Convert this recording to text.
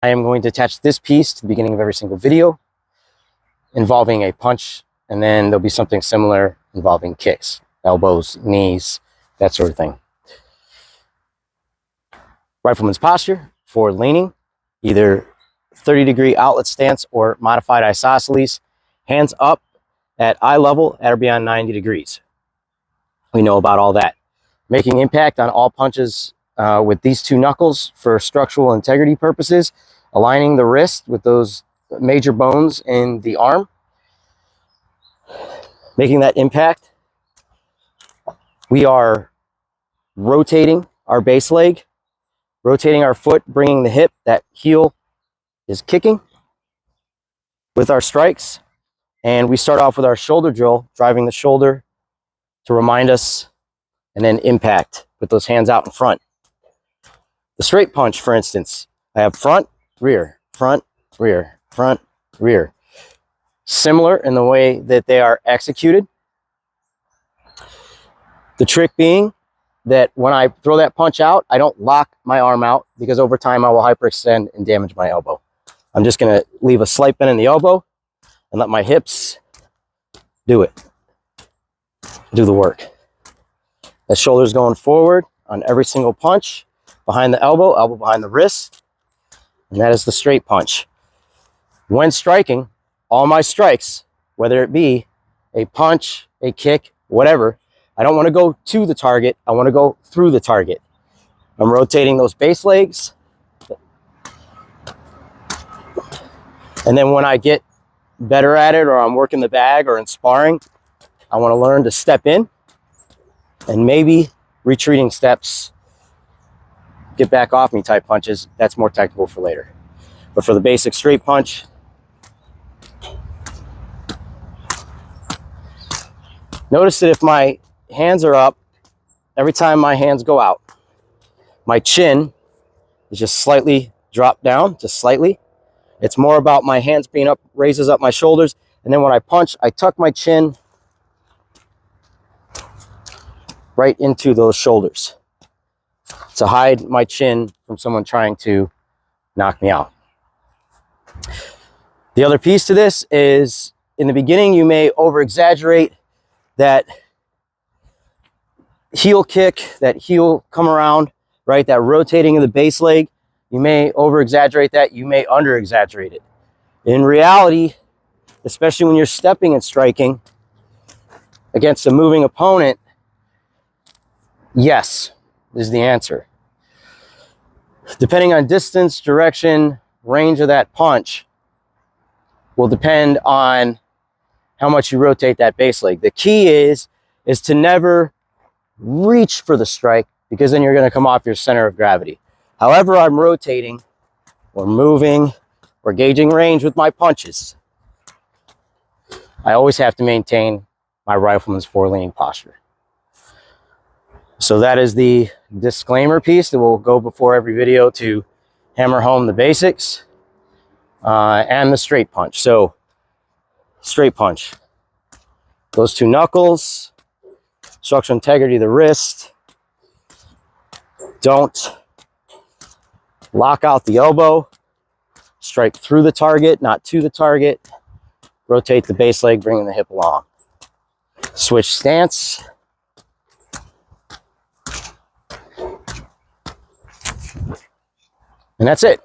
I am going to attach this piece to the beginning of every single video involving a punch, and then there'll be something similar involving kicks, elbows, knees, that sort of thing. Rifleman's posture for leaning, either 30-degree outlet stance or modified isosceles, hands up at eye level at or beyond 90 degrees. We know about all that. Making impact on all punches with these two knuckles for structural integrity purposes, aligning the wrist with those major bones in the arm, making that impact. We are rotating our base leg, rotating our foot, bringing the hip, that heel is kicking with our strikes. And we start off with our shoulder drill, driving the shoulder to remind us, and then impact with those hands out in front. The straight punch, for instance, I have front, rear, front, rear, front, rear. Similar in the way that they are executed. The trick being that when I throw that punch out, I don't lock my arm out, because over time I will hyperextend and damage my elbow. I'm just going to leave a slight bend in the elbow and let my hips do it, do the work. The shoulder's going forward on every single punch, behind the elbow, elbow behind the wrist, and that is the straight punch. When striking, all my strikes, whether it be a punch, a kick, whatever, I don't want to go to the target, I want to go through the target. I'm rotating those base legs. And then when I get better at it, or I'm working the bag or in sparring, I want to learn to step in and maybe retreating steps, get back off me type punches. That's more technical for later. But for the basic straight punch, notice that if my hands are up, every time my hands go out, my chin is just slightly dropped down, just slightly. It's more about my hands being up, raises up my shoulders. And then when I punch, I tuck my chin right into those shoulders to hide my chin from someone trying to knock me out. The other piece to this is, in the beginning, you may over-exaggerate that heel kick, that heel come around, right? That rotating of the base leg. You may over-exaggerate that, you may under-exaggerate it. In reality, especially when you're stepping and striking against a moving opponent, yes is the answer. Depending on distance, direction, range of that punch will depend on how much you rotate that base leg. The key is to never reach for the strike, because then you're going to come off your center of gravity. However I'm rotating or moving or gauging range with my punches, I always have to maintain my rifleman's foreleaning posture. So that is the disclaimer piece that will go before every video to hammer home the basics and the straight punch. So straight punch, those two knuckles, structural integrity of the wrist. Don't lock out the elbow, strike through the target, not to the target. Rotate the base leg, bringing the hip along. Switch stance. And that's it.